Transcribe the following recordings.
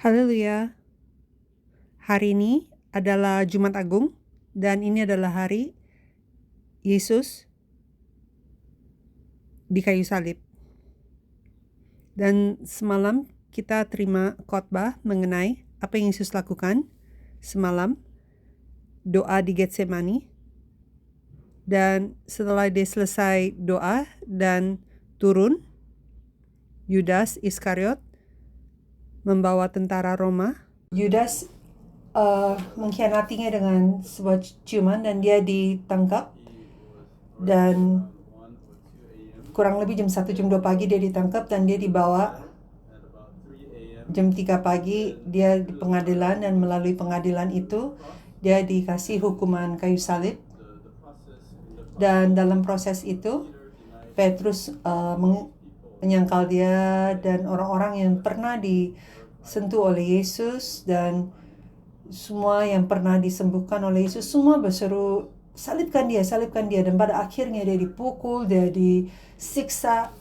Haleluya. Hari ini adalah Jumat Agung dan ini adalah hari Yesus di kayu salib. Dan semalam kita terima khotbah mengenai apa yang Yesus lakukan semalam, doa di Getsemani. Dan setelah dia selesai doa dan turun, Yudas Iskariot membawa tentara Roma. Yudas mengkhianatinya dengan sebuah ciuman dan dia ditangkap, dan kurang lebih jam 1 jam 2 pagi dia ditangkap dan dia dibawa jam 3 pagi dia di pengadilan, dan melalui pengadilan itu dia dikasih hukuman kayu salib. Dan dalam proses itu Petrus menyangkal dia, dan orang-orang yang pernah disentuh oleh Yesus dan semua yang pernah disembuhkan oleh Yesus semua berseru, salibkan dia, salibkan dia. Dan pada akhirnya dia dipukul, dia disiksa,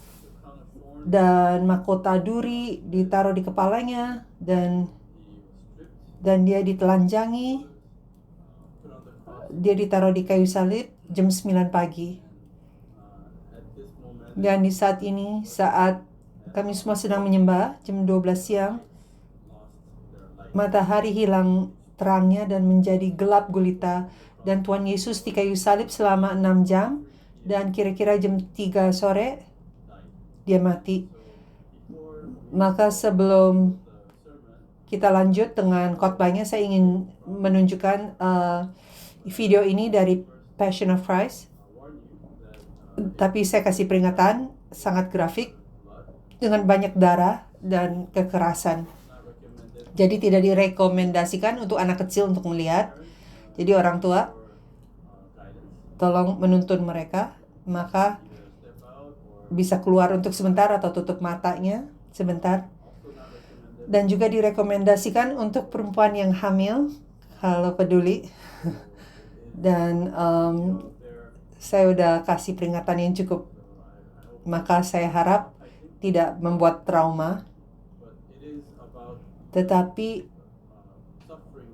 dan mahkota duri ditaruh di kepalanya, dan dia ditelanjangi, dia ditaruh di kayu salib jam 9 pagi. Dan di saat ini, saat kami semua sedang menyembah jam 12 siang, matahari hilang terangnya dan menjadi gelap gulita, dan Tuhan Yesus di kayu salib selama 6 jam, dan kira-kira jam 3 sore dia mati. Maka sebelum kita lanjut dengan khotbahnya, saya ingin menunjukkan video ini dari Passion of Christ. Tapi saya kasih peringatan, sangat grafik dengan banyak darah dan kekerasan. Jadi tidak direkomendasikan untuk anak kecil untuk melihat. Jadi orang tua tolong menuntun mereka, maka bisa keluar untuk sebentar atau tutup matanya sebentar. Dan juga direkomendasikan untuk perempuan yang hamil kalau peduli. Dan saya udah kasih peringatan yang cukup, maka saya harap tidak membuat trauma. Tetapi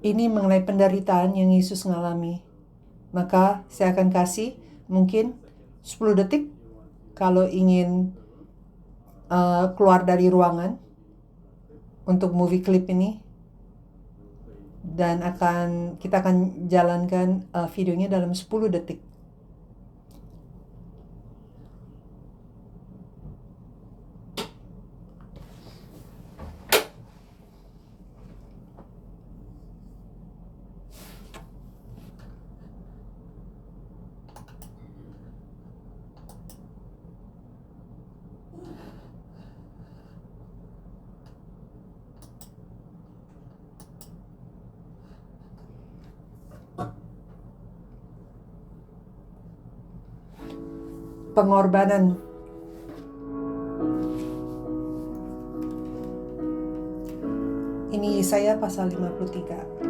ini mengenai penderitaan yang Yesus mengalami. Maka saya akan kasih mungkin 10 detik kalau ingin keluar dari ruangan untuk movie clip ini. Dan kita akan jalankan videonya dalam 10 detik. Pengorbanan. Ini Yesaya pasal 53.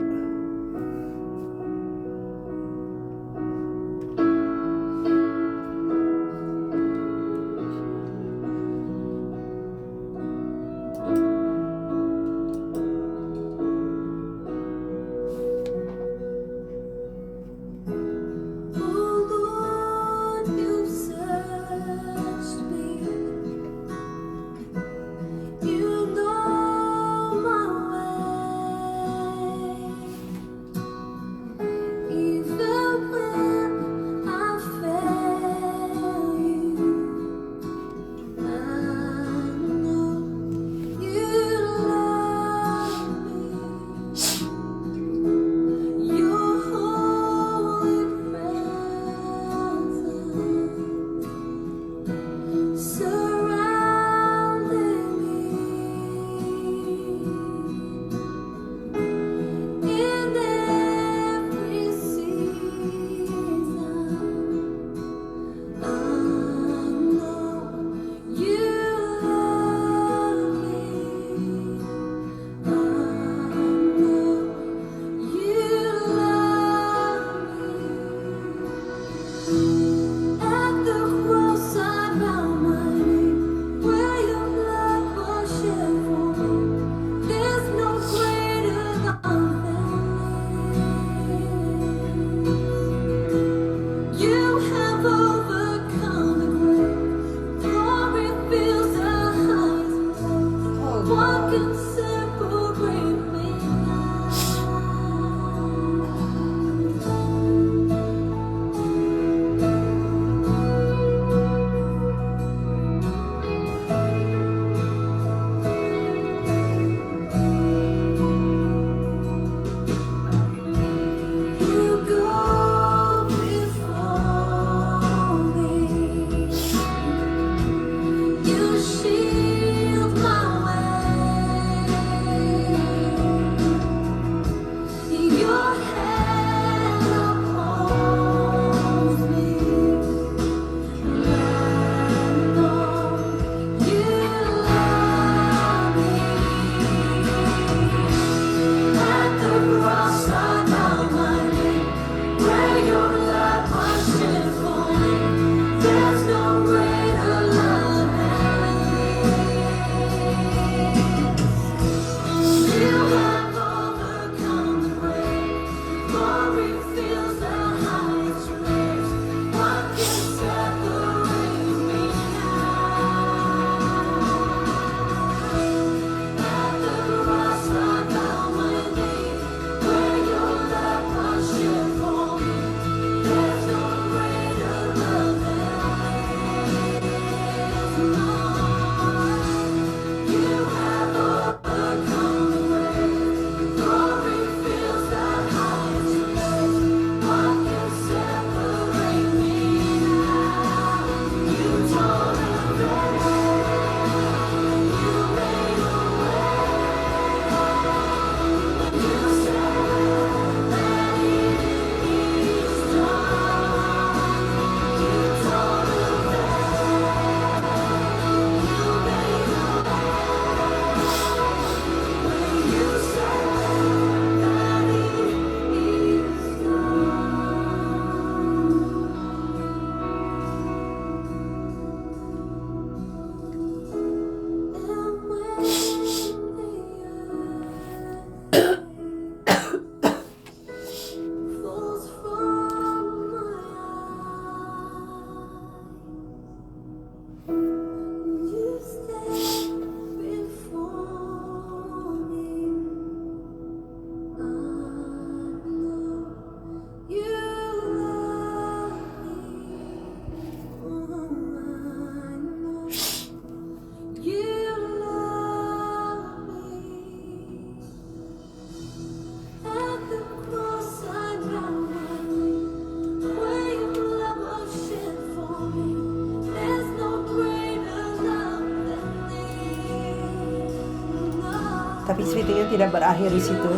Tapi ceritanya tidak berakhir di situ.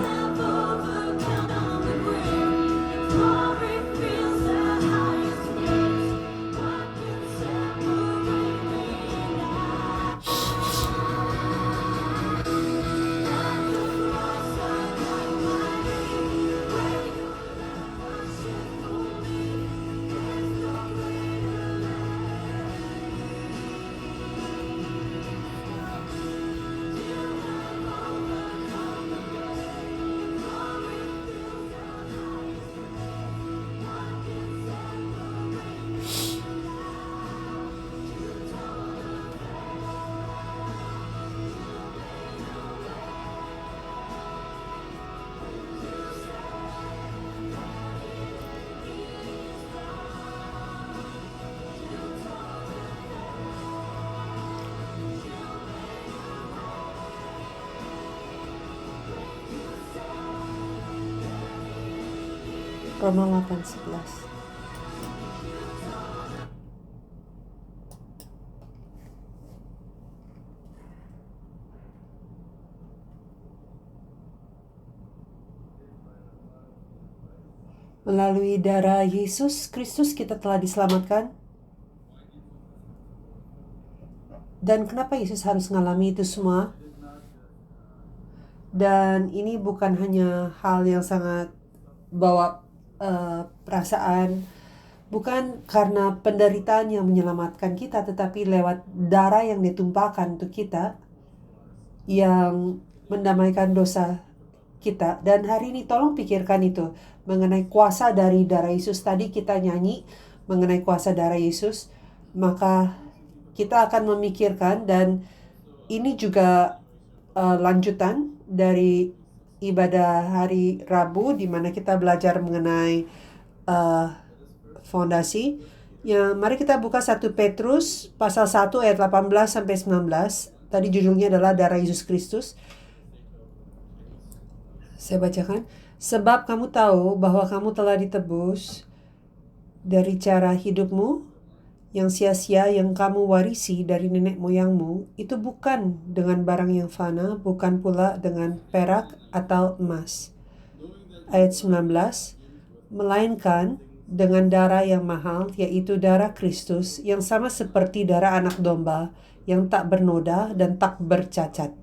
Roma 8:11. Melalui darah Yesus Kristus kita telah diselamatkan. Dan kenapa Yesus harus mengalami itu semua? Dan ini bukan hanya hal yang sangat bawa perasaan, bukan karena penderitaan yang menyelamatkan kita, tetapi lewat darah yang ditumpahkan untuk kita yang mendamaikan dosa kita. Dan hari ini tolong pikirkan itu mengenai kuasa dari darah Yesus. Tadi kita nyanyi mengenai kuasa darah Yesus, maka kita akan memikirkan, dan ini juga lanjutan dari ibadah hari Rabu di mana kita belajar mengenai fondasi. Ya, mari kita buka 1 Petrus pasal 1 ayat 18 sampai 19. Tadi judulnya adalah darah Yesus Kristus. Saya bacakan. Sebab kamu tahu bahwa kamu telah ditebus dari cara hidupmu yang sia-sia yang kamu warisi dari nenek moyangmu, itu bukan dengan barang yang fana, bukan pula dengan perak atau emas. Ayat 19, melainkan dengan darah yang mahal, yaitu darah Kristus, yang sama seperti darah anak domba, yang tak bernoda dan tak bercacat.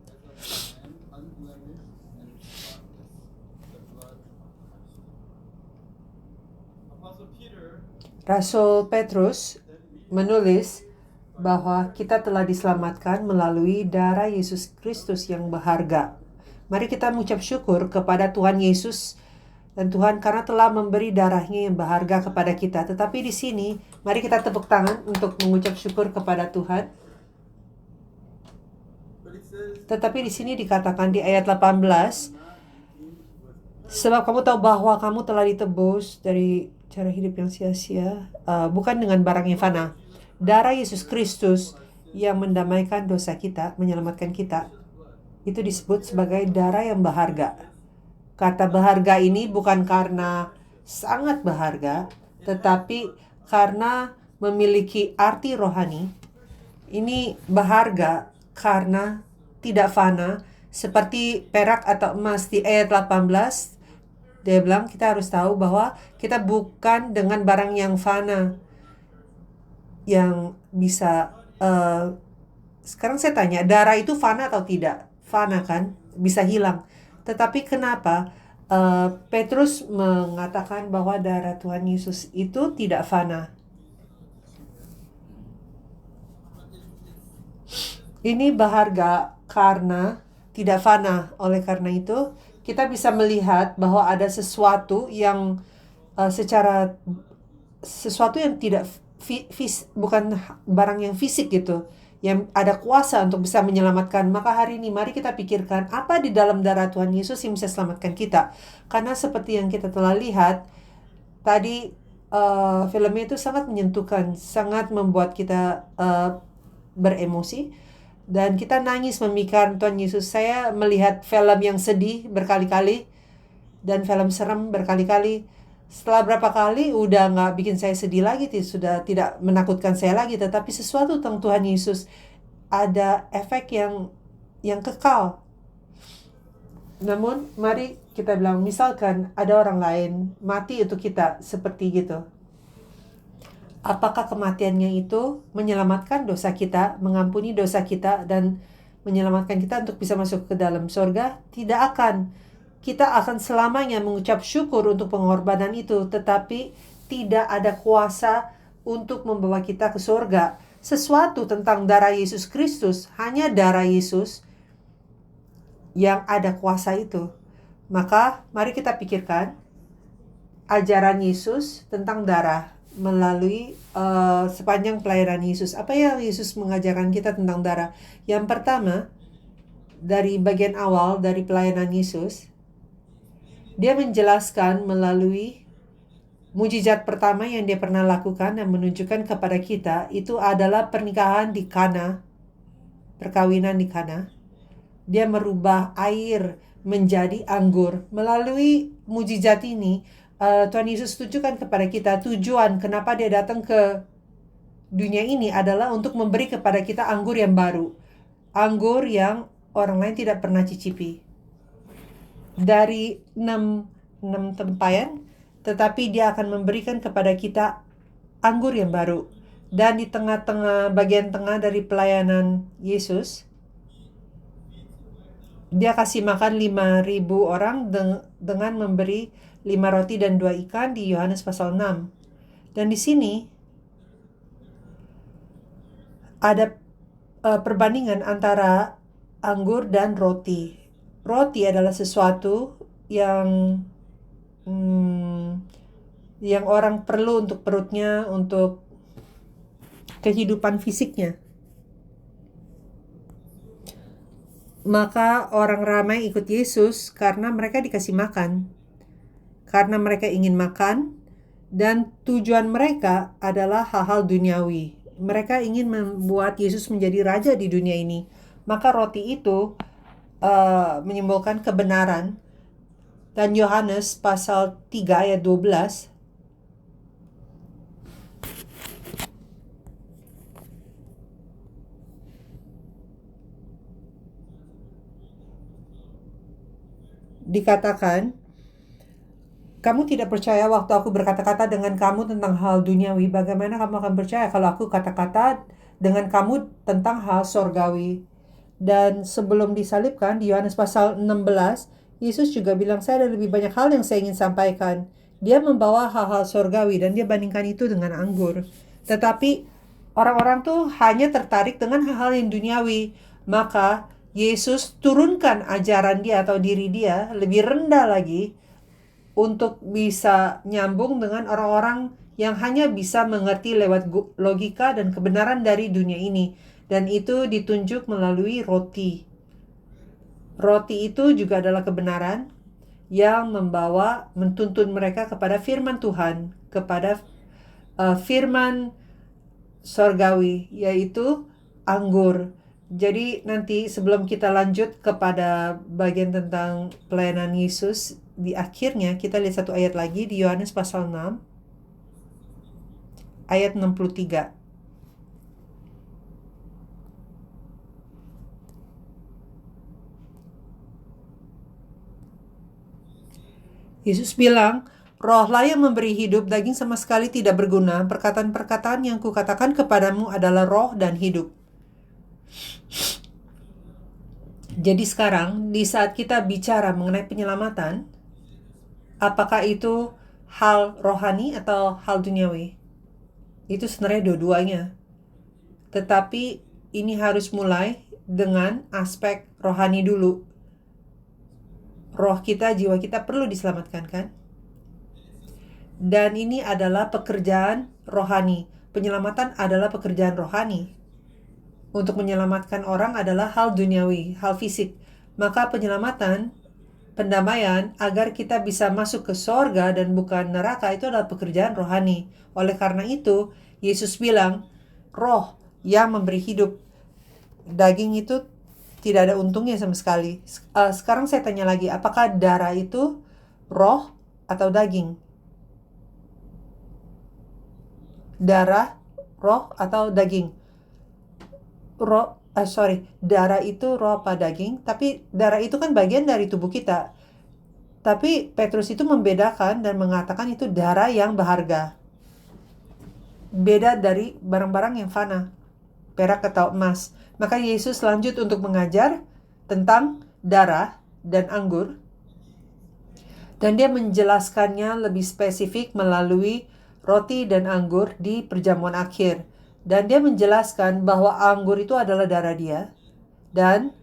Rasul Petrus menulis bahwa kita telah diselamatkan melalui darah Yesus Kristus yang berharga. Mari kita mengucap syukur kepada Tuhan Yesus dan Tuhan karena telah memberi darahnya yang berharga kepada kita. Tetapi di sini, mari kita tepuk tangan untuk mengucap syukur kepada Tuhan. Tetapi di sini dikatakan di ayat 18, sebab kamu tahu bahwa kamu telah ditebus dari cara hidup yang sia-sia, bukan dengan barang yang fana. Darah Yesus Kristus yang mendamaikan dosa kita, menyelamatkan kita, itu disebut sebagai darah yang berharga. Kata berharga ini bukan karena sangat berharga, tetapi karena memiliki arti rohani. Ini berharga karena tidak fana, seperti perak atau emas di ayat 18. Dia bilang kita harus tahu bahwa kita bukan dengan barang yang fana, yang bisa sekarang saya tanya, darah itu fana atau tidak? Fana kan, bisa hilang. Tetapi kenapa Petrus mengatakan bahwa darah Tuhan Yesus itu tidak fana? Ini berharga karena tidak fana. Oleh karena itu, kita bisa melihat bahwa ada sesuatu yang sesuatu yang tidak bukan barang yang fisik gitu, yang ada kuasa untuk bisa menyelamatkan. Maka hari ini mari kita pikirkan apa di dalam darah Tuhan Yesus yang bisa selamatkan kita. Karena seperti yang kita telah lihat tadi, filmnya itu sangat menyentuhkan, sangat membuat kita beremosi. Dan kita nangis memikirkan Tuhan Yesus. Saya melihat film yang sedih berkali-kali dan film serem berkali-kali. Setelah berapa kali udah nggak bikin saya sedih lagi, sudah tidak menakutkan saya lagi. Tetapi sesuatu tentang Tuhan Yesus ada efek yang kekal. Namun mari kita bilang, misalkan ada orang lain mati untuk kita seperti gitu. Apakah kematiannya itu menyelamatkan dosa kita, mengampuni dosa kita, dan menyelamatkan kita untuk bisa masuk ke dalam surga? Tidak akan. Kita akan selamanya mengucap syukur untuk pengorbanan itu, tetapi tidak ada kuasa untuk membawa kita ke surga. Sesuatu tentang darah Yesus Kristus, hanya darah Yesus yang ada kuasa itu. Maka mari kita pikirkan ajaran Yesus tentang darah melalui sepanjang pelayanan Yesus. Apa yang Yesus mengajarkan kita tentang darah? Yang pertama, dari bagian awal dari pelayanan Yesus, dia menjelaskan melalui mujizat pertama yang dia pernah lakukan dan menunjukkan kepada kita, itu adalah pernikahan di Kana, perkawinan di Kana. Dia merubah air menjadi anggur. Melalui mujizat ini, Tuhan Yesus tunjukkan kepada kita tujuan kenapa dia datang ke dunia ini adalah untuk memberi kepada kita anggur yang baru. Anggur yang orang lain tidak pernah cicipi. Dari 6 tempayan, tetapi dia akan memberikan kepada kita anggur yang baru. Dan di tengah-tengah, bagian tengah dari pelayanan Yesus, dia kasih makan 5.000 orang dengan memberi 5 roti dan 2 ikan di Yohanes pasal 6. Dan di sini ada perbandingan antara anggur dan roti. Roti adalah sesuatu yang orang perlu untuk perutnya, untuk kehidupan fisiknya. Maka orang ramai ikut Yesus karena mereka dikasih makan. Karena mereka ingin makan, dan tujuan mereka adalah hal-hal duniawi. Mereka ingin membuat Yesus menjadi raja di dunia ini. Maka roti itu menyimbolkan kebenaran. Dan Yohanes pasal 3 ayat 12, dikatakan, kamu tidak percaya waktu aku berkata-kata dengan kamu tentang hal duniawi. Bagaimana kamu akan percaya kalau aku kata-kata dengan kamu tentang hal sorgawi? Dan sebelum disalibkan di Yohanes pasal 16, Yesus juga bilang, saya ada lebih banyak hal yang saya ingin sampaikan. Dia membawa hal-hal sorgawi dan dia bandingkan itu dengan anggur. Tetapi orang-orang tuh hanya tertarik dengan hal-hal yang duniawi. Maka Yesus turunkan ajaran dia atau diri dia lebih rendah lagi untuk bisa nyambung dengan orang-orang yang hanya bisa mengerti lewat logika dan kebenaran dari dunia ini. Dan itu ditunjuk melalui roti. Roti itu juga adalah kebenaran yang menuntun mereka kepada firman Tuhan, kepada firman sorgawi, yaitu anggur. Jadi nanti sebelum kita lanjut kepada bagian tentang pelayanan Yesus, di akhirnya kita lihat satu ayat lagi di Yohanes pasal 6, ayat 63. Yesus bilang, rohlah yang memberi hidup, daging sama sekali tidak berguna. Perkataan-perkataan yang kukatakan kepadamu adalah roh dan hidup. Jadi sekarang, di saat kita bicara mengenai penyelamatan, apakah itu hal rohani atau hal duniawi? Itu sebenarnya dua-duanya. Tetapi ini harus mulai dengan aspek rohani dulu. Roh kita, jiwa kita perlu diselamatkan, kan? Dan ini adalah pekerjaan rohani. Penyelamatan adalah pekerjaan rohani. Untuk menyelamatkan orang adalah hal duniawi, hal fisik. Maka penyelamatan, pendamaian, agar kita bisa masuk ke sorga dan bukan neraka, itu adalah pekerjaan rohani. Oleh karena itu, Yesus bilang, roh yang memberi hidup. Daging itu tidak ada untungnya sama sekali. Sekarang saya tanya lagi, apakah darah itu roh atau daging? Darah, roh, atau daging? Darah itu roh apa daging? Tapi darah itu kan bagian dari tubuh kita. Tapi Petrus itu membedakan dan mengatakan itu darah yang berharga. Beda dari barang-barang yang fana, perak atau emas. Maka Yesus lanjut untuk mengajar tentang darah dan anggur. Dan dia menjelaskannya lebih spesifik melalui roti dan anggur di perjamuan akhir. Dan dia menjelaskan bahwa anggur itu adalah darah dia dan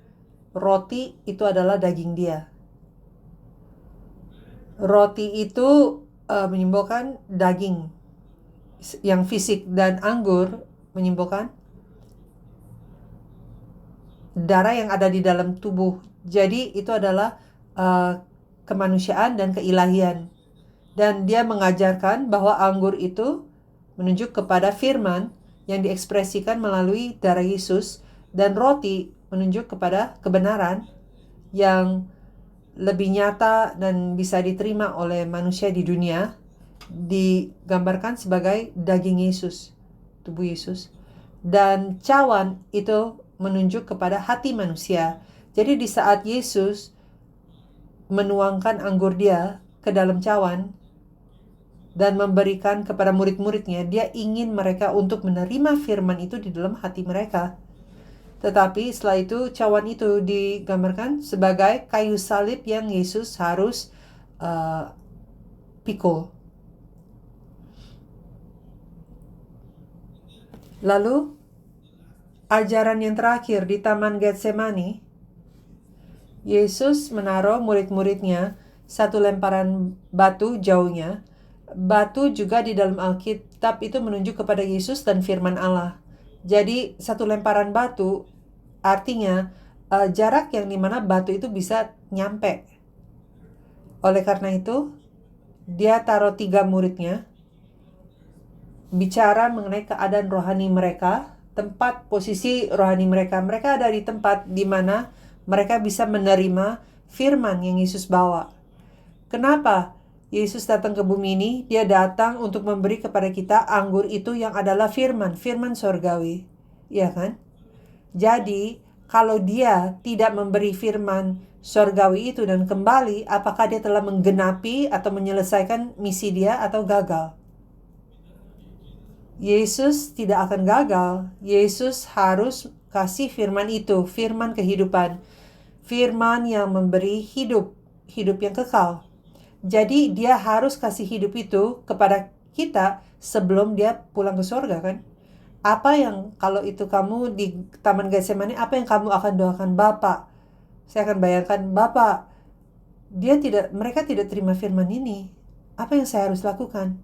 roti itu adalah daging dia. Roti itu menyimbolkan daging yang fisik dan anggur menyimbolkan darah yang ada di dalam tubuh. Jadi itu adalah kemanusiaan dan keilahian. Dan dia mengajarkan bahwa anggur itu menunjuk kepada firman yang diekspresikan melalui darah Yesus, dan roti menunjuk kepada kebenaran yang lebih nyata dan bisa diterima oleh manusia di dunia, digambarkan sebagai daging Yesus, tubuh Yesus. Dan cawan itu menunjuk kepada hati manusia. Jadi di saat Yesus menuangkan anggur dia ke dalam cawan dan memberikan kepada murid-muridnya, dia ingin mereka untuk menerima firman itu di dalam hati mereka. Tetapi setelah itu cawan itu digambarkan sebagai kayu salib yang Yesus harus pikul. Lalu ajaran yang terakhir di Taman Getsemani, Yesus menaruh murid-muridnya satu lemparan batu jauhnya. Batu juga di dalam Alkitab itu menunjuk kepada Yesus dan firman Allah. Jadi satu lemparan batu artinya jarak yang dimana batu itu bisa nyampe. Oleh karena itu, dia taruh 3 muridnya, bicara mengenai keadaan rohani mereka, tempat posisi rohani mereka. Mereka ada di tempat di mana mereka bisa menerima firman yang Yesus bawa. Kenapa Yesus datang ke bumi ini? Dia datang untuk memberi kepada kita anggur itu yang adalah firman sorgawi. Iya kan? Jadi, kalau dia tidak memberi firman sorgawi itu dan kembali, apakah dia telah menggenapi atau menyelesaikan misi dia atau gagal? Yesus tidak akan gagal. Yesus harus kasih firman itu, firman kehidupan. Firman yang memberi hidup yang kekal. Jadi dia harus kasih hidup itu kepada kita sebelum dia pulang ke surga, kan? Apa yang, kalau itu kamu di Taman Getsemani, apa yang kamu akan doakan? Bapa, saya akan bayangkan, Bapa, mereka tidak terima firman ini. Apa yang saya harus lakukan?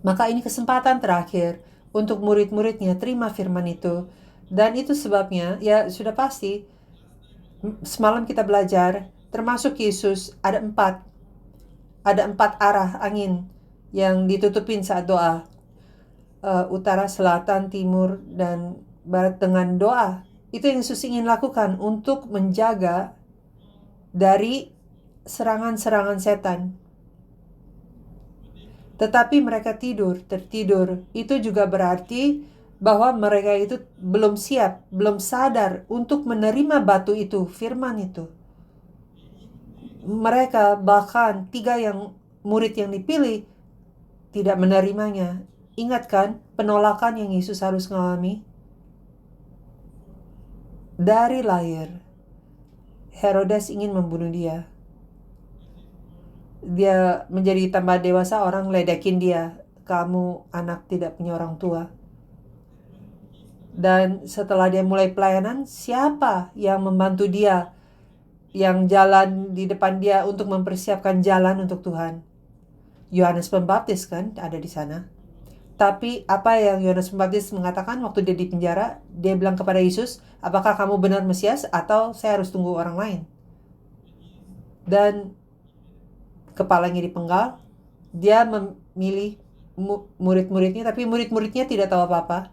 Maka ini kesempatan terakhir untuk murid-muridnya terima firman itu. Dan itu sebabnya, ya sudah pasti, semalam kita belajar, termasuk Yesus, ada 4 arah angin yang ditutupin saat doa. Utara, selatan, timur, dan barat dengan doa. Itu yang Yesus ingin lakukan untuk menjaga dari serangan-serangan setan. Tetapi mereka tertidur. Itu juga berarti bahwa mereka itu belum siap, belum sadar untuk menerima batu itu, firman itu. Mereka bahkan 3 murid yang dipilih tidak menerimanya. Ingat kan penolakan yang Yesus harus mengalami? Dari lahir, Herodes ingin membunuh dia. Dia menjadi tambah dewasa, orang ledekin dia. Kamu anak tidak punya orang tua. Dan setelah dia mulai pelayanan, siapa yang membantu dia? Yang jalan di depan dia untuk mempersiapkan jalan untuk Tuhan? Yohanes Pembaptis kan ada di sana. Tapi apa yang Yohanes Pembaptis mengatakan waktu dia di penjara? Dia bilang kepada Yesus, apakah kamu benar Mesias atau saya harus tunggu orang lain? Dan kepalanya dipenggal. Dia memilih murid-muridnya, tapi murid-muridnya tidak tahu apa-apa.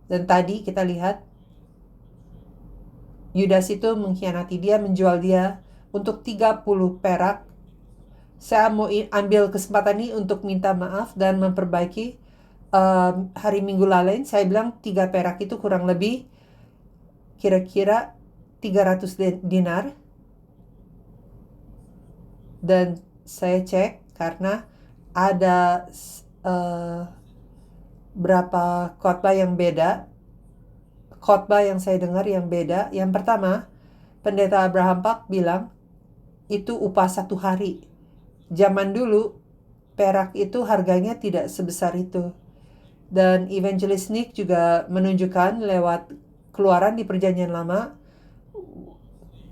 Dan tadi kita lihat Yudas itu mengkhianati dia, menjual dia untuk 30 perak. Saya mau ambil kesempatan ini untuk minta maaf dan memperbaiki. Hari Minggu lalu saya bilang 3 perak itu kurang lebih kira-kira 300 dinar. Dan saya cek karena ada berapa khotbah yang beda. Khotbah yang saya dengar yang beda. Yang pertama, Pendeta Abraham Pak bilang itu upah 1 hari. Zaman dulu perak itu harganya tidak sebesar itu. Dan Evangelist Nick juga menunjukkan lewat keluaran di Perjanjian Lama,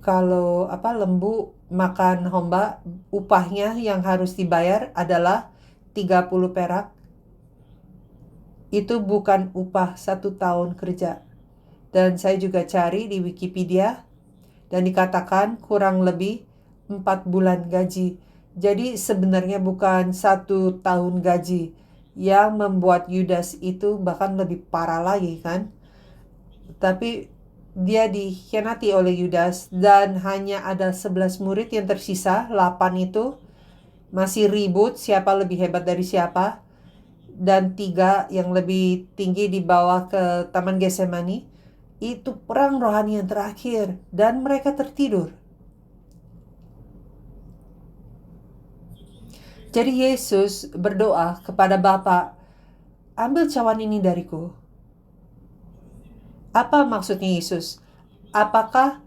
kalau lembu makan homba, upahnya yang harus dibayar adalah 30 perak. Itu bukan upah 1 tahun kerja. Dan saya juga cari di Wikipedia dan dikatakan kurang lebih 4 bulan gaji. Jadi sebenarnya bukan 1 tahun gaji. Yang membuat Yudas itu bahkan lebih parah lagi kan. Tapi dia dikhianati oleh Yudas dan hanya ada 11 murid yang tersisa. 8 itu masih ribut siapa lebih hebat dari siapa. Dan 3 yang lebih tinggi dibawa ke Taman Getsemani. Itu perang rohani yang terakhir dan mereka tertidur. Jadi Yesus berdoa kepada Bapa, ambil cawan ini dariku. Apa maksudnya Yesus? Apakah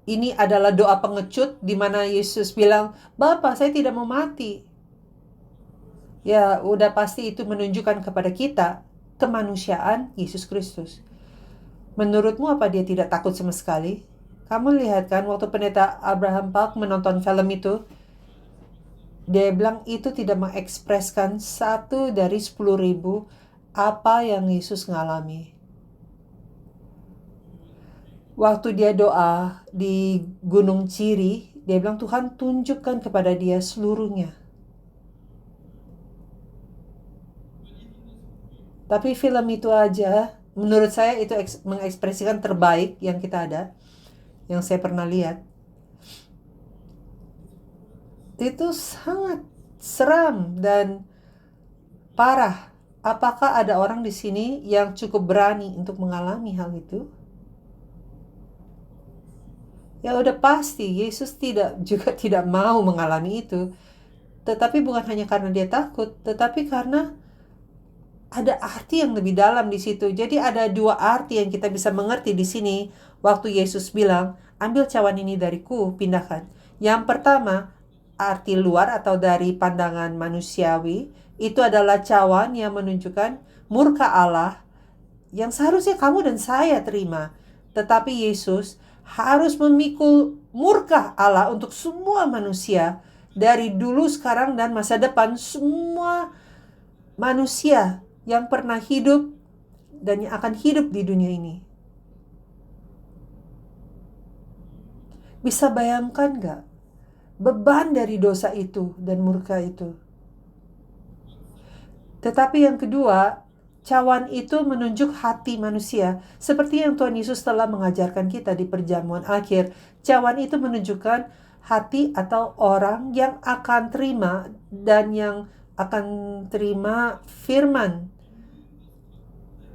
ini adalah doa pengecut di mana Yesus bilang, Bapa, saya tidak mau mati. Ya, udah pasti itu menunjukkan kepada kita kemanusiaan Yesus Kristus. Menurutmu apa dia tidak takut sama sekali? Kamu lihat kan waktu Pendeta Abraham Park menonton film itu, dia bilang itu tidak mengekspreskan 1 dari 10.000 apa yang Yesus ngalami. Waktu dia doa di Gunung Ciri, dia bilang Tuhan tunjukkan kepada dia seluruhnya. Tapi film itu aja, menurut saya itu mengekspresikan terbaik yang kita ada, yang saya pernah lihat. Itu sangat seram dan parah. Apakah ada orang di sini yang cukup berani untuk mengalami hal itu? Ya udah pasti Yesus juga tidak mau mengalami itu. Tetapi bukan hanya karena dia takut, tetapi karena ada arti yang lebih dalam di situ. Jadi ada 2 arti yang kita bisa mengerti di sini waktu Yesus bilang, ambil cawan ini dariku, pindahkan. Yang pertama, arti luar atau dari pandangan manusiawi, itu adalah cawan yang menunjukkan murka Allah yang seharusnya kamu dan saya terima. Tetapi Yesus harus memikul murka Allah untuk semua manusia dari dulu, sekarang, dan masa depan. Semua manusia yang pernah hidup dan yang akan hidup di dunia ini. Bisa bayangkan gak beban dari dosa itu dan murka itu? Tetapi yang kedua, cawan itu menunjuk hati manusia. Seperti yang Tuhan Yesus telah mengajarkan kita di perjamuan akhir. Cawan itu menunjukkan hati atau orang yang akan terima dan yang akan terima firman.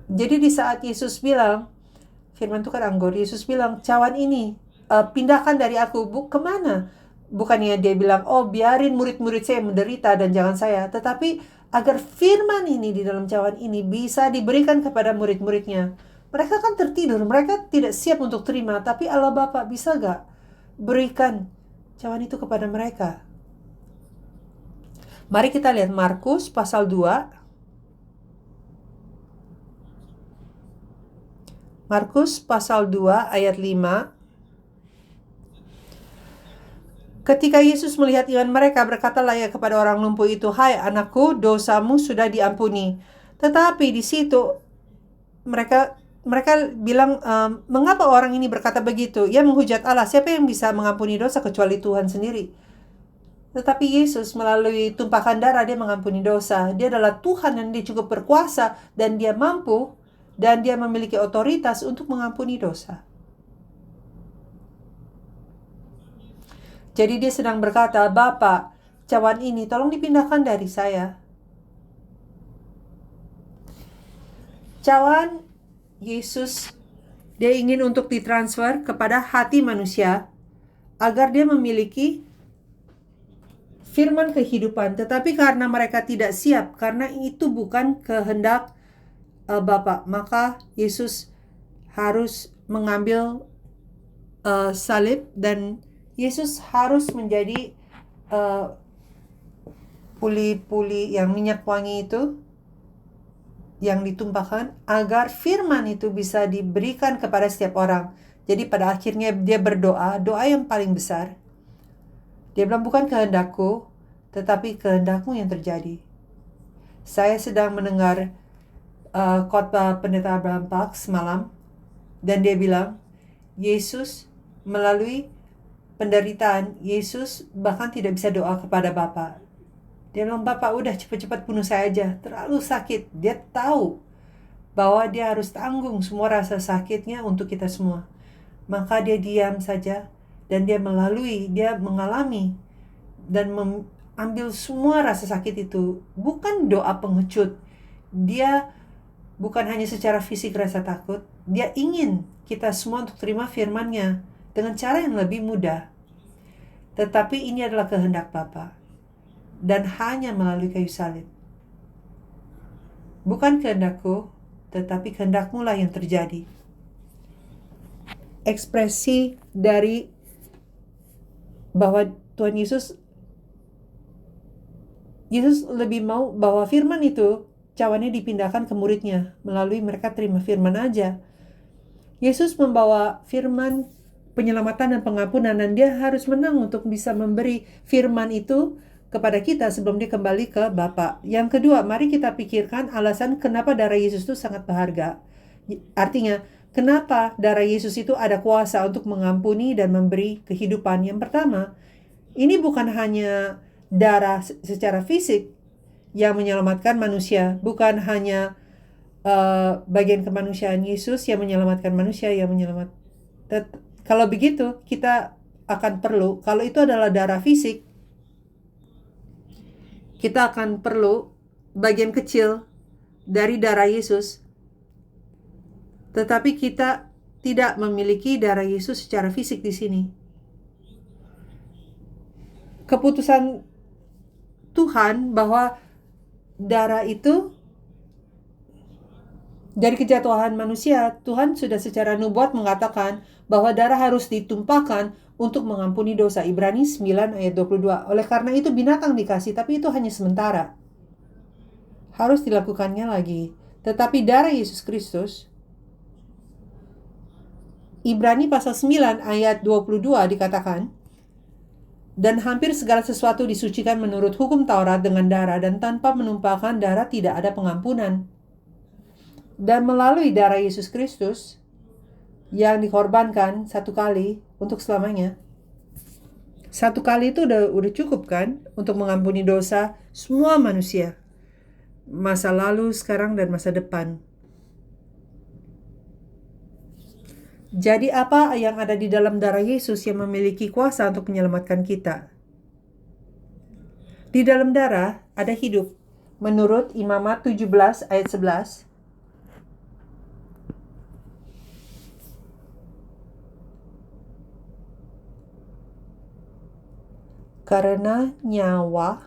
Jadi di saat Yesus bilang, firman itu kan anggur, Yesus bilang, cawan ini pindahkan dari aku. Kemana? Bukannya dia bilang, oh biarin murid-murid saya menderita dan jangan saya. Tetapi agar firman ini di dalam cawan ini bisa diberikan kepada murid-muridnya. Mereka kan tertidur, mereka tidak siap untuk terima. Tapi Allah Bapa bisa gak berikan cawan itu kepada mereka? Mari kita lihat Markus pasal 2. Markus pasal 2 ayat 5. Ketika Yesus melihat iman mereka, berkatalah ia kepada orang lumpuh itu, "Hai anakku, dosamu sudah diampuni." Tetapi di situ mereka bilang, mengapa orang ini berkata begitu? Ia menghujat Allah. Siapa yang bisa mengampuni dosa kecuali Tuhan sendiri? Tetapi Yesus melalui tumpahan darah dia mengampuni dosa. Dia adalah Tuhan yang dia cukup berkuasa dan dia mampu dan dia memiliki otoritas untuk mengampuni dosa. Jadi dia sedang berkata, "Bapa, cawan ini tolong dipindahkan dari saya." Cawan Yesus, dia ingin untuk ditransfer kepada hati manusia agar dia memiliki firman kehidupan. Tetapi karena mereka tidak siap, karena itu bukan kehendak Bapa, maka Yesus harus mengambil salib dan Yesus harus menjadi puli-puli yang minyak wangi itu yang ditumpahkan agar firman itu bisa diberikan kepada setiap orang. Jadi pada akhirnya dia berdoa, doa yang paling besar. Dia bilang, bukan kehendakku, tetapi kehendakmu yang terjadi. Saya sedang mendengar khotbah Pendeta Abraham Park semalam, dan dia bilang, Yesus melalui penderitaan, Yesus bahkan tidak bisa doa kepada Bapa. Dia bilang, "Bapak udah cepat-cepat bunuh saya aja, terlalu sakit." Dia tahu bahwa dia harus tanggung semua rasa sakitnya untuk kita semua. Maka dia diam saja dan dia mengalami dan mengambil semua rasa sakit itu. Bukan doa pengecut. Dia bukan hanya secara fisik rasa takut, dia ingin kita semua untuk terima firman-Nya dengan cara yang lebih mudah. Tetapi ini adalah kehendak Bapa dan hanya melalui kayu salib. Bukan kehendakku, tetapi kehendak-Mu lah yang terjadi. Ekspresi dari bahwa Tuhan Yesus lebih mau bahwa firman itu cawannya dipindahkan ke muridnya melalui mereka terima firman aja. Yesus membawa firman penyelamatan dan pengampunan dan dia harus menang untuk bisa memberi firman itu kepada kita sebelum dia kembali ke Bapa. Yang kedua, mari kita pikirkan alasan kenapa darah Yesus itu sangat berharga. Artinya, kenapa darah Yesus itu ada kuasa untuk mengampuni dan memberi kehidupan. Yang pertama, ini bukan hanya darah secara fisik yang menyelamatkan manusia, bukan hanya bagian kemanusiaan Yesus yang menyelamatkan manusia, kalau begitu kita akan perlu, kalau itu adalah darah fisik, kita akan perlu bagian kecil dari darah Yesus. Tetapi kita tidak memiliki darah Yesus secara fisik di sini. Keputusan Tuhan bahwa darah itu dari kejatuhan manusia, Tuhan sudah secara nubuat mengatakan bahwa darah harus ditumpahkan untuk mengampuni dosa. Ibrani 9 ayat 22. Oleh karena itu binatang dikasih, tapi itu hanya sementara. Harus dilakukannya lagi. Tetapi darah Yesus Kristus, Ibrani pasal 9 ayat 22 dikatakan, dan hampir segala sesuatu disucikan menurut hukum Taurat dengan darah, dan tanpa menumpahkan darah tidak ada pengampunan. Dan melalui darah Yesus Kristus yang dikorbankan satu kali untuk selamanya. Satu kali itu udah cukup kan untuk mengampuni dosa semua manusia. masa lalu, sekarang, dan masa depan. Jadi apa yang ada di dalam darah Yesus yang memiliki kuasa untuk menyelamatkan kita? Di dalam darah ada hidup. Menurut Imamat 17 ayat 11, karena nyawa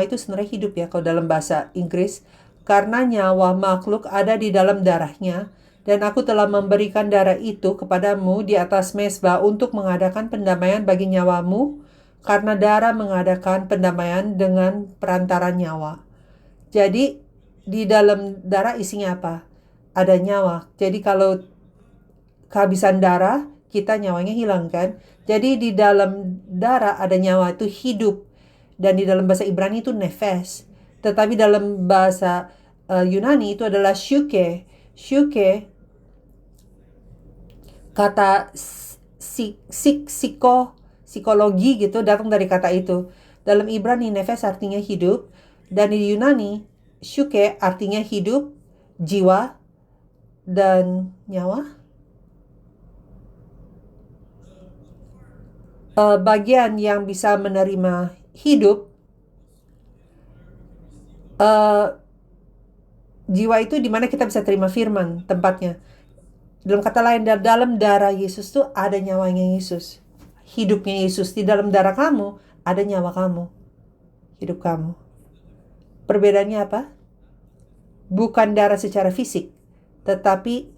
itu sebenarnya hidup ya kalau dalam bahasa Inggris. Karena nyawa makhluk ada di dalam darahnya, dan aku telah memberikan darah itu kepadamu di atas mezbah untuk mengadakan pendamaian bagi nyawamu, karena darah mengadakan pendamaian dengan perantara nyawa. Jadi di dalam darah isinya apa? Ada nyawa. Jadi kalau kehabisan darah, kita nyawanya hilang kan? Jadi di dalam darah ada nyawa, itu hidup. Dan di dalam bahasa Ibrani itu nefes. Tetapi dalam bahasa Yunani itu adalah shuke. Shuke, kata psikologi gitu datang dari kata itu. Dalam Ibrani nefes artinya hidup, dan di Yunani shuke artinya hidup, jiwa, dan nyawa. Bagian yang bisa menerima hidup, jiwa itu dimana kita bisa terima firman tempatnya. Dalam kata lain, dalam darah Yesus tuh ada nyawanya Yesus. Hidupnya Yesus. Di dalam darah kamu ada nyawa kamu, hidup kamu. Perbedaannya apa? Bukan darah secara fisik, tetapi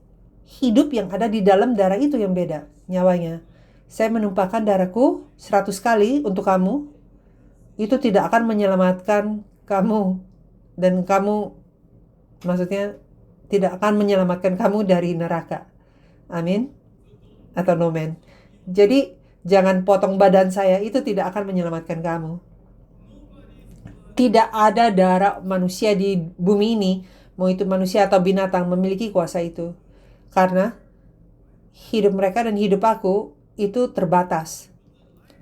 hidup yang ada di dalam darah itu yang beda nyawanya. Saya menumpahkan darahku 100 kali untuk kamu, itu tidak akan menyelamatkan kamu, dan kamu, maksudnya, tidak akan menyelamatkan kamu dari neraka. Amin atau nomen. Jadi jangan potong badan saya, itu tidak akan menyelamatkan kamu. Tidak ada darah manusia di bumi ini, mau itu manusia atau binatang, memiliki kuasa itu. Karena hidup mereka dan hidup aku itu terbatas.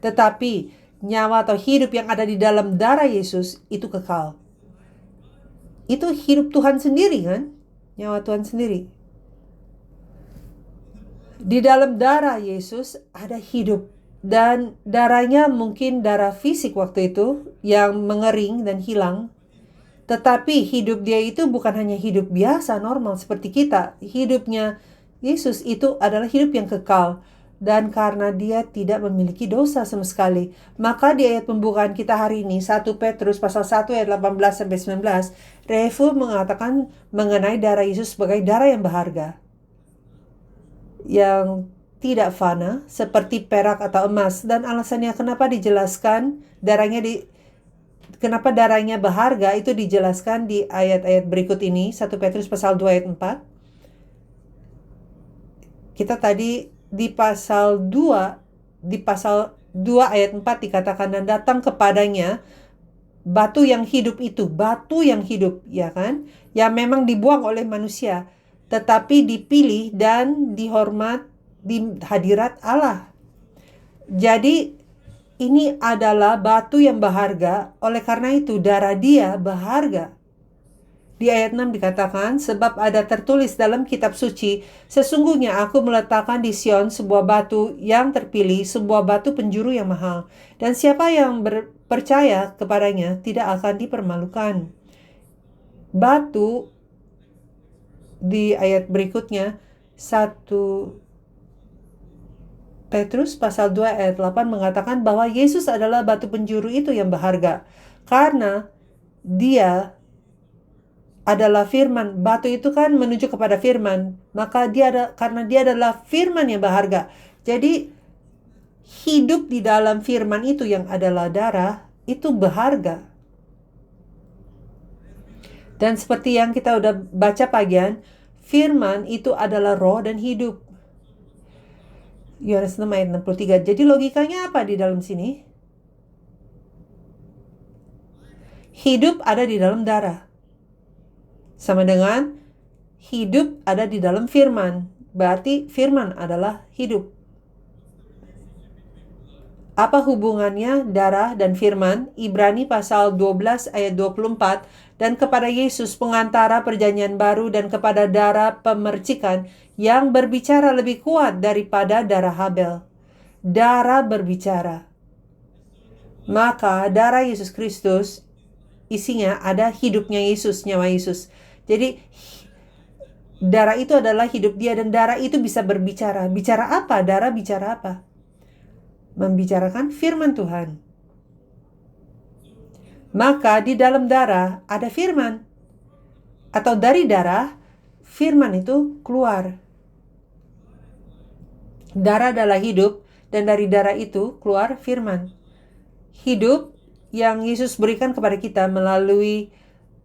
Tetapi nyawa atau hidup yang ada di dalam darah Yesus itu kekal. Itu hidup Tuhan sendiri kan? Nyawa Tuhan sendiri. Di dalam darah Yesus ada hidup. Dan darahnya mungkin darah fisik waktu itu yang mengering dan hilang. Tetapi hidup dia itu bukan hanya hidup biasa, normal seperti kita. Hidupnya Yesus itu adalah hidup yang kekal. Dan karena dia tidak memiliki dosa sama sekali, maka di ayat pembukaan kita hari ini, 1 Petrus pasal 1 ayat 18-19, Refu mengatakan mengenai darah Yesus sebagai darah yang berharga, yang tidak fana seperti perak atau emas. Dan alasannya kenapa dijelaskan kenapa darahnya berharga itu dijelaskan di ayat-ayat berikut ini, 1 Petrus pasal 2 ayat 4. Kita tadi di pasal 2 ayat 4 dikatakan, dan datang kepadanya batu yang hidup itu, batu yang hidup, ya kan? Yang memang dibuang oleh manusia, tetapi dipilih dan dihormat di hadirat Allah. Jadi ini adalah batu yang berharga, oleh karena itu darah dia berharga. Di ayat 6 dikatakan, sebab ada tertulis dalam kitab suci, sesungguhnya aku meletakkan di Sion sebuah batu yang terpilih, sebuah batu penjuru yang mahal, dan siapa yang percaya kepadanya tidak akan dipermalukan. Batu di ayat berikutnya, 1 Petrus pasal 2 ayat 8 mengatakan bahwa Yesus adalah batu penjuru itu yang berharga. Karena dia adalah firman. Batu itu kan menuju kepada firman. Maka karena dia adalah firman yang berharga. Jadi hidup di dalam firman itu yang adalah darah itu berharga. Dan seperti yang kita udah baca pagian, firman itu adalah roh dan hidup. Yohanes 6 ayat 63. Jadi logikanya apa di dalam sini? Hidup ada di dalam darah. Sama dengan hidup ada di dalam firman. Berarti firman adalah hidup. Apa hubungannya darah dan firman? Ibrani pasal 12 ayat 24. Dan kepada Yesus pengantara perjanjian baru dan kepada darah pemercikan yang berbicara lebih kuat daripada darah Habel. Darah berbicara. Maka darah Yesus Kristus isinya ada hidupnya Yesus, nyawa Yesus. Jadi darah itu adalah hidup dia dan darah itu bisa berbicara. Bicara apa? Darah bicara apa? Membicarakan firman Tuhan. Maka di dalam darah ada firman. Atau dari darah, firman itu keluar. Darah adalah hidup dan dari darah itu keluar firman. Hidup yang Yesus berikan kepada kita melalui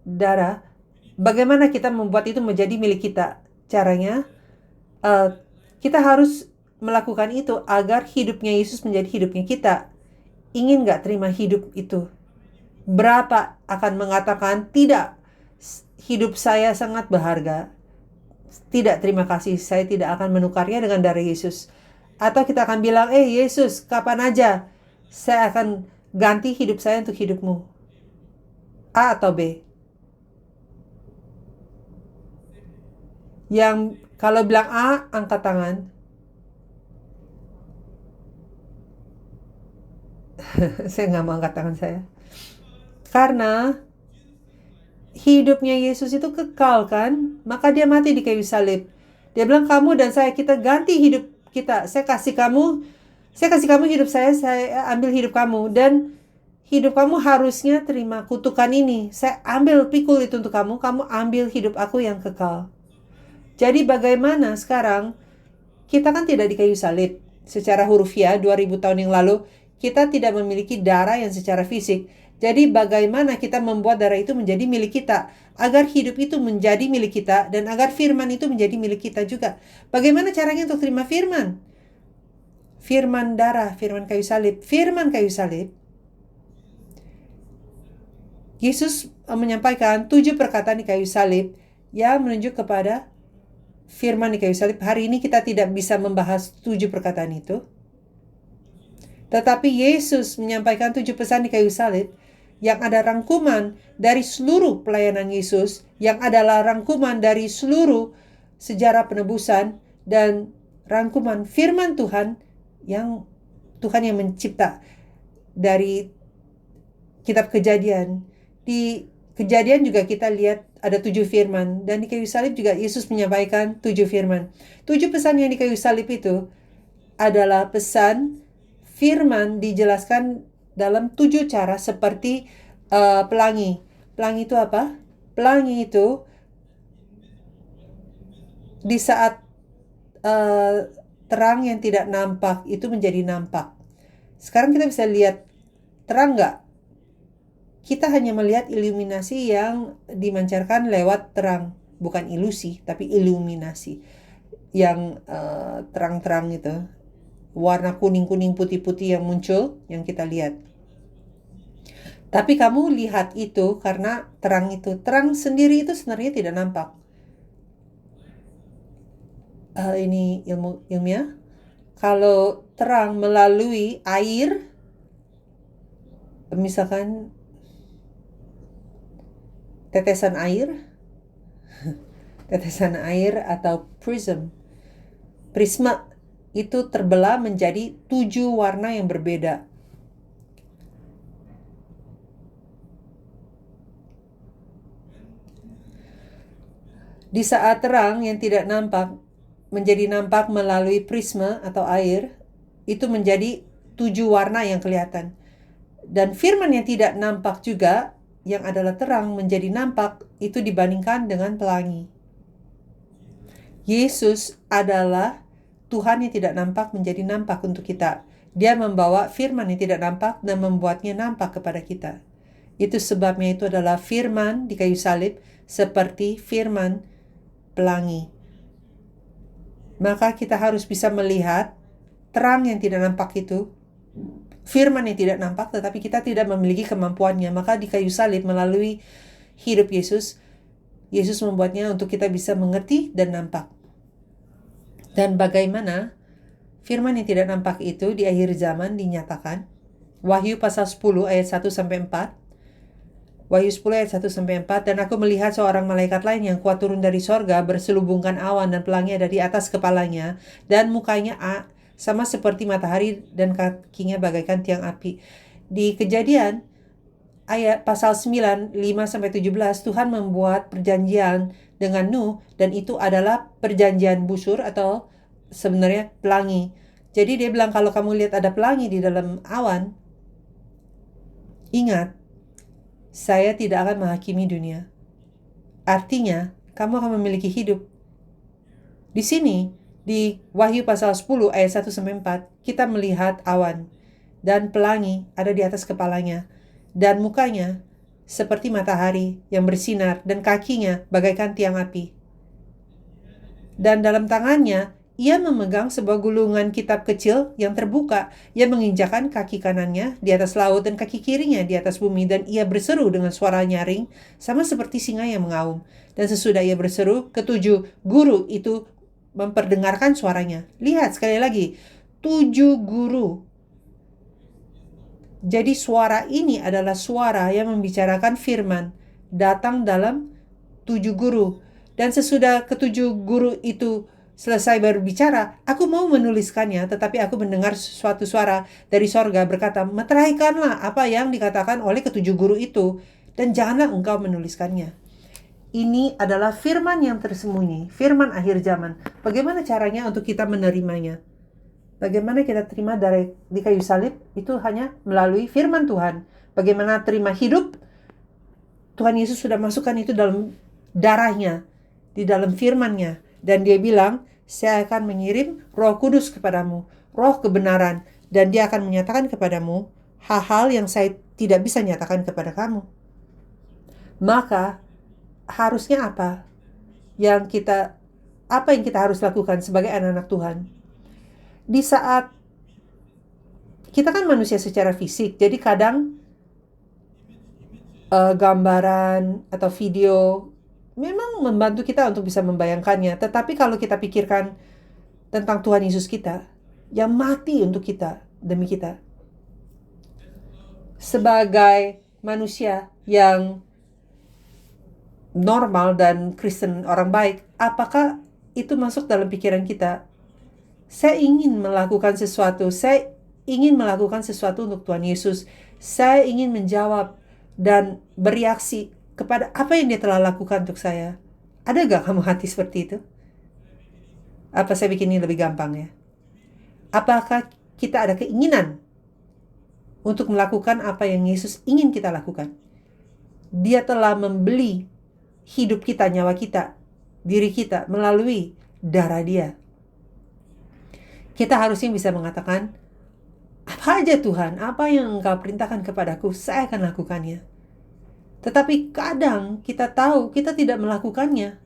darah. Bagaimana kita membuat itu menjadi milik kita? Caranya, kita harus melakukan itu agar hidupnya Yesus menjadi hidupnya kita. Ingin gak terima hidup itu? Berapa akan mengatakan, tidak, hidup saya sangat berharga. Tidak, terima kasih, saya tidak akan menukarnya dengan darah Yesus. Atau kita akan bilang, Yesus, kapan aja saya akan ganti hidup saya untuk hidupmu. A atau B? Yang kalau bilang A, angkat tangan. Saya nggak mau angkat tangan saya. Karena hidupnya Yesus itu kekal kan, maka dia mati di kayu salib. Dia bilang, kamu dan saya, kita ganti hidup kita. Saya kasih kamu hidup saya ambil hidup kamu. Dan hidup kamu harusnya terima kutukan ini. Saya ambil pikul itu untuk kamu, kamu ambil hidup aku yang kekal. Jadi bagaimana sekarang, kita kan tidak di kayu salib. Secara hurufiah 2000 tahun yang lalu, kita tidak memiliki darah yang secara fisik. Jadi bagaimana kita membuat darah itu menjadi milik kita, agar hidup itu menjadi milik kita, dan agar firman itu menjadi milik kita juga. Bagaimana caranya untuk terima firman? Firman darah, firman kayu salib. Firman kayu salib, Yesus menyampaikan 7 perkataan di kayu salib yang menunjuk kepada firman di kayu salib. Hari ini kita tidak bisa membahas 7 perkataan itu. Tetapi Yesus menyampaikan 7 pesan di kayu salib yang ada rangkuman dari seluruh pelayanan Yesus, yang adalah rangkuman dari seluruh sejarah penebusan dan rangkuman firman Tuhan yang Tuhan yang mencipta dari kitab Kejadian. Di Kejadian juga kita lihat ada 7 firman, dan di kayu salib juga Yesus menyampaikan 7 firman. 7 pesan yang di kayu salib itu adalah pesan firman dijelaskan dalam 7 cara seperti pelangi. Pelangi itu apa? Pelangi itu di saat terang yang tidak nampak itu menjadi nampak. Sekarang kita bisa lihat terang nggak? Kita hanya melihat iluminasi yang dimancarkan lewat terang. Bukan ilusi, tapi iluminasi. Yang terang-terang itu. Warna kuning-kuning putih-putih yang muncul, yang kita lihat. Tapi kamu lihat itu karena terang itu. Terang sendiri itu sebenarnya tidak nampak. Ini ilmiah. Kalau terang melalui air, misalkan tetesan air atau prisma itu terbelah menjadi 7 warna yang berbeda. Di saat terang yang tidak nampak menjadi nampak melalui prisma atau air, itu menjadi 7 warna yang kelihatan. Dan firman yang tidak nampak juga, yang adalah terang menjadi nampak, itu dibandingkan dengan pelangi. Yesus adalah Tuhan yang tidak nampak menjadi nampak untuk kita. Dia membawa firman yang tidak nampak dan membuatnya nampak kepada kita. Itu sebabnya itu adalah firman di kayu salib seperti firman pelangi. Maka kita harus bisa melihat terang yang tidak nampak itu, firman yang tidak nampak, tetapi kita tidak memiliki kemampuannya. Maka di kayu salib melalui hidup Yesus membuatnya untuk kita bisa mengerti dan nampak. Dan bagaimana firman yang tidak nampak itu di akhir zaman dinyatakan. Wahyu pasal 10 ayat 1-4. Wahyu 10 ayat 1-4. Dan aku melihat seorang malaikat lain yang kuat turun dari sorga, berselubungkan awan dan pelangi ada di atas kepalanya, dan mukanya sama seperti matahari dan kakinya bagaikan tiang api. Di Kejadian ayat pasal 9, 5-17, Tuhan membuat perjanjian dengan Nuh, dan itu adalah perjanjian busur atau sebenarnya pelangi. Jadi dia bilang kalau kamu lihat ada pelangi di dalam awan, ingat, saya tidak akan menghakimi dunia. Artinya, kamu akan memiliki hidup. Di sini, di Wahyu pasal 10 ayat 1-4, kita melihat awan dan pelangi ada di atas kepalanya, dan mukanya seperti matahari yang bersinar, dan kakinya bagaikan tiang api. Dan dalam tangannya, ia memegang sebuah gulungan kitab kecil yang terbuka. Ia menginjakkan kaki kanannya di atas laut dan kaki kirinya di atas bumi, dan ia berseru dengan suara nyaring, sama seperti singa yang mengaum. Dan sesudah ia berseru, ketujuh guru itu memperdengarkan suaranya. Lihat sekali lagi, 7 guru. Jadi suara ini adalah suara yang membicarakan firman, datang dalam 7 guru. Dan sesudah ketujuh guru itu selesai berbicara, aku mau menuliskannya, tetapi aku mendengar suatu suara dari sorga berkata, meteraikanlah apa yang dikatakan oleh ketujuh guru itu, dan janganlah engkau menuliskannya. Ini adalah firman yang tersembunyi, firman akhir zaman. Bagaimana caranya untuk kita menerimanya? Bagaimana kita terima dari di kayu salib? Itu hanya melalui firman Tuhan. Bagaimana terima hidup? Tuhan Yesus sudah masukkan itu dalam darahnya, di dalam firman-Nya. Dan dia bilang, saya akan mengirim Roh Kudus kepadamu, Roh kebenaran, dan dia akan menyatakan kepadamu hal-hal yang saya tidak bisa nyatakan kepada kamu. Maka harusnya apa yang kita harus lakukan sebagai anak-anak Tuhan? Di saat kita kan manusia secara fisik, jadi kadang gambaran atau video memang membantu kita untuk bisa membayangkannya. Tetapi kalau kita pikirkan tentang Tuhan Yesus kita, yang mati untuk kita, demi kita, sebagai manusia yang normal dan Kristen, orang baik, apakah itu masuk dalam pikiran kita? Saya ingin melakukan sesuatu, saya ingin melakukan sesuatu untuk Tuhan Yesus. Saya ingin menjawab dan bereaksi kepada apa yang dia telah lakukan untuk saya. Ada gak kamu hati seperti itu? Apa saya bikin ini lebih gampang ya? Apakah kita ada keinginan untuk melakukan apa yang Yesus ingin kita lakukan? Dia telah membeli hidup kita, nyawa kita, diri kita melalui darah dia. Kita harusnya bisa mengatakan, apa aja Tuhan, apa yang Engkau perintahkan kepadaku, saya akan lakukannya. Tetapi kadang kita tahu kita tidak melakukannya.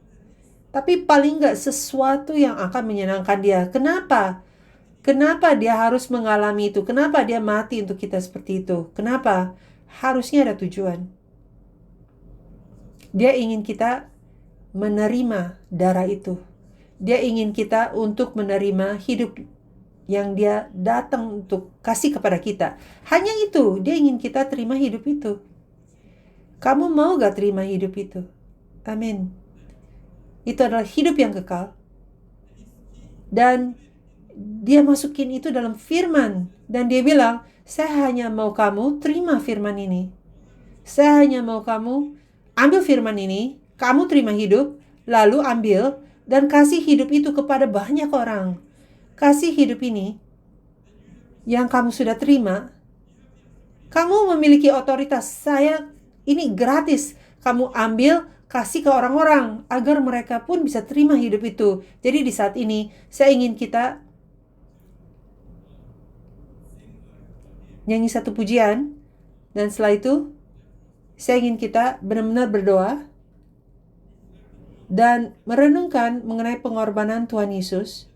Tapi paling enggak sesuatu yang akan menyenangkan dia. Kenapa? Kenapa dia harus mengalami itu? Kenapa dia mati untuk kita seperti itu? Kenapa? Harusnya ada tujuan. Dia ingin kita menerima darah itu. Dia ingin kita untuk menerima hidup yang dia datang untuk kasih kepada kita. Hanya itu, dia ingin kita terima hidup itu. Kamu mau gak terima hidup itu? Amin. Itu adalah hidup yang kekal. Dan dia masukin itu dalam firman. Dan dia bilang, saya hanya mau kamu terima firman ini. Saya hanya mau kamu ambil firman ini, kamu terima hidup, lalu ambil dan kasih hidup itu kepada banyak orang. Kasih hidup ini yang kamu sudah terima. Kamu memiliki otoritas. Ini gratis. Kamu ambil, kasih ke orang-orang agar mereka pun bisa terima hidup itu. Jadi di saat ini saya ingin kita nyanyi satu pujian, dan setelah itu saya ingin kita benar-benar berdoa dan merenungkan mengenai pengorbanan Tuhan Yesus.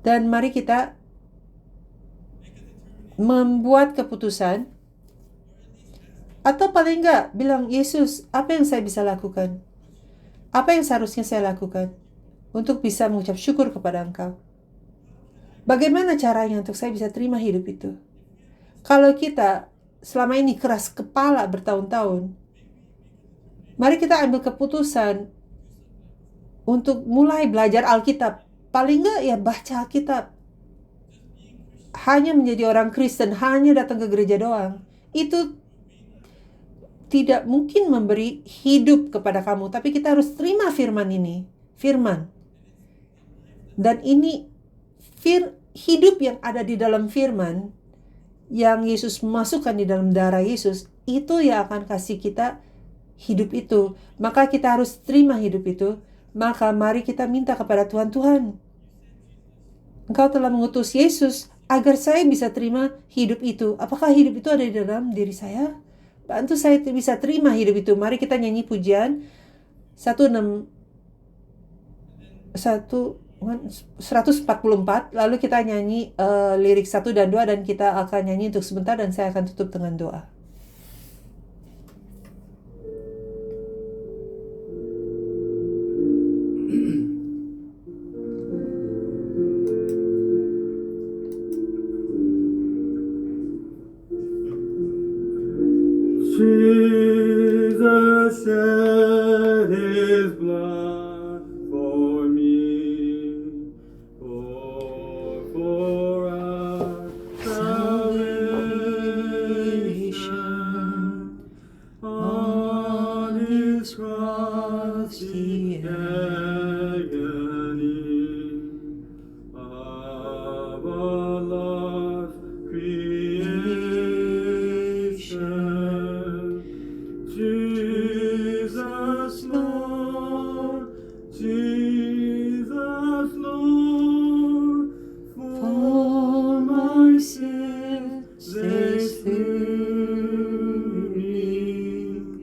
Dan mari kita membuat keputusan, atau paling enggak bilang, Yesus, apa yang saya bisa lakukan? Apa yang seharusnya saya lakukan untuk bisa mengucap syukur kepada Engkau? Bagaimana caranya untuk saya bisa terima hidup itu? Kalau kita selama ini keras kepala bertahun-tahun, mari kita ambil keputusan untuk mulai belajar Alkitab. Paling enggak ya baca Alkitab. Hanya menjadi orang Kristen, hanya datang ke gereja doang, itu tidak mungkin memberi hidup kepada kamu. Tapi kita harus terima firman ini. Firman. Dan ini hidup yang ada di dalam firman, yang Yesus masukkan di dalam darah Yesus, itu yang akan kasih kita hidup itu. Maka kita harus terima hidup itu. Maka mari kita minta kepada Tuhan, Tuhan, Engkau telah mengutus Yesus agar saya bisa terima hidup itu. Apakah hidup itu ada di dalam diri saya? Bantu saya bisa terima hidup itu. Mari kita nyanyi pujian 144. Lalu kita nyanyi lirik 1 dan 2, dan kita akan nyanyi untuk sebentar dan saya akan tutup dengan doa. Jesus shed his blood for me, for our salvation. On his cross the agony of a lost creation. Jesus Lord, Jesus Lord, for my sins they slew me.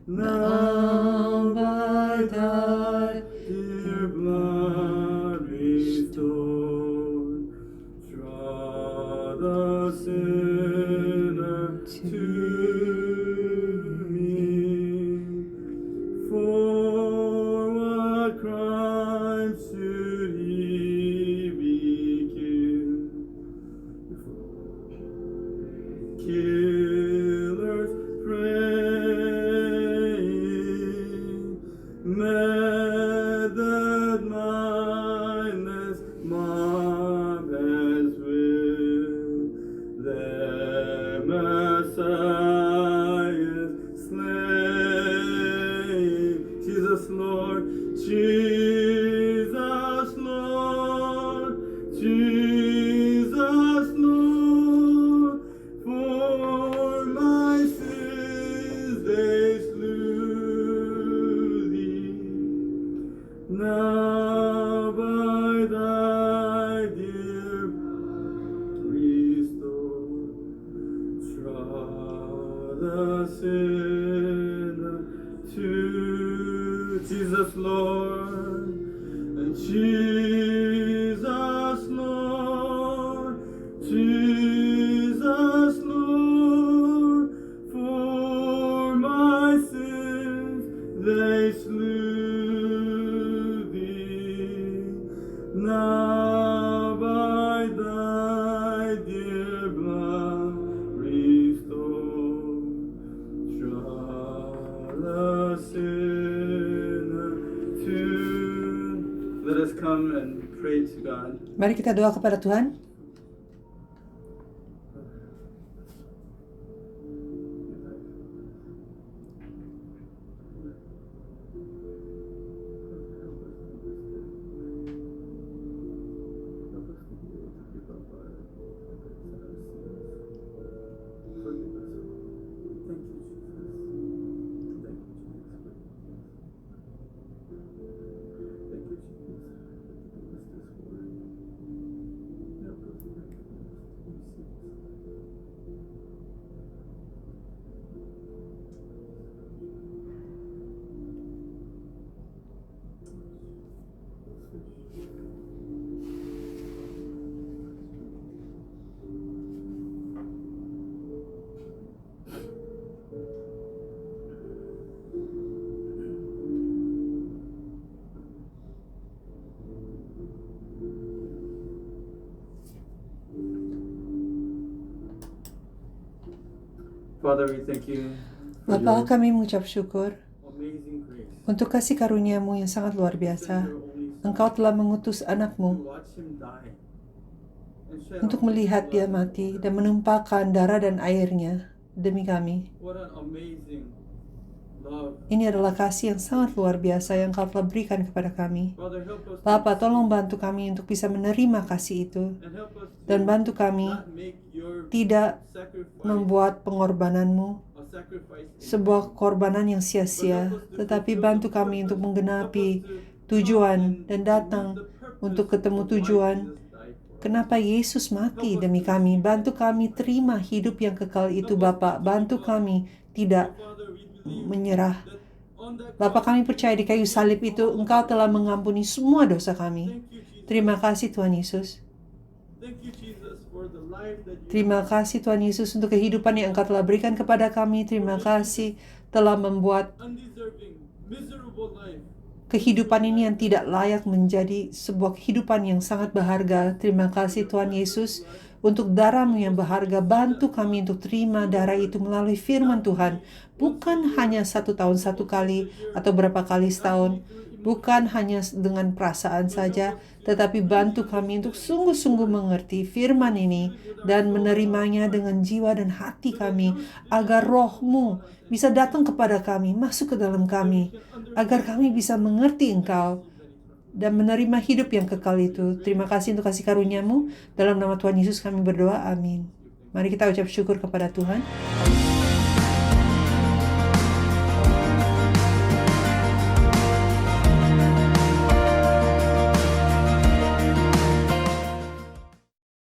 Now by thy dear blood restored, draw the sinner to me. For what crime should he be killed? Killers praying, method mindless mob as will their Messiah slay. Jesus Lord, Jesus Lord, Jesus Lord, for my sins they slew thee. Now by thy dear blood restored, draw the sinner to Jesus Lord, and Jesus Lord, Jesus Lord, for my sins they slew thee. Now by thy dear blood restored, draw the sinner to. Let us come and pray to God. Mari kita doa kepada Tuhan. Thank you, Jesus. Father, we thank you for Bapa, your kami mengucap syukur amazing grace. untuk kasih karunia-Mu yang sangat luar biasa. Send your only Son Engkau telah mengutus to anak-Mu watch him die and shed untuk all his melihat dia blood. mati dan menumpahkan darah dan airnya demi kami. What an amazing love. Ini adalah kasih yang sangat luar biasa yang Kau telah berikan kepada kami. Father, help us to Bapa, tolong bantu kami untuk bisa menerima kasih itu and help us to dan bantu kami not make your tidak sacrifice membuat pengorbanan-Mu a sacrifice in sebuah korbanan yang sia-sia, tetapi bantu kami untuk menggenapi tujuan dan datang untuk ketemu tujuan kenapa Yesus mati demi kami. Bantu kami terima hidup yang kekal itu, Bapa. Bantu kami tidak menyerah. Bapa, kami percaya di kayu salib itu Engkau telah mengampuni semua dosa kami. Terima kasih Tuhan Yesus. Thank you, Jesus, for the life that you Terima kasih Tuhan Yesus untuk kehidupan yang Engkau telah berikan kepada kami. Terima kasih telah membuat undeserving, miserable life. kehidupan ini yang tidak layak menjadi sebuah kehidupan yang sangat berharga. Terima kasih Tuhan Yesus untuk darah-Mu yang berharga. Bantu kami untuk terima darah itu melalui firman Tuhan. Bukan hanya 1 tahun 1 kali atau berapa kali setahun. Bukan hanya dengan perasaan saja, tetapi bantu kami untuk sungguh-sungguh mengerti firman ini dan menerimanya dengan jiwa dan hati kami, agar Roh-Mu bisa datang kepada kami, masuk ke dalam kami, agar kami bisa mengerti Engkau dan menerima hidup yang kekal itu. Terima kasih untuk kasih karunia-Mu. Dalam nama Tuhan Yesus kami berdoa, amin. Mari kita ucap syukur kepada Tuhan.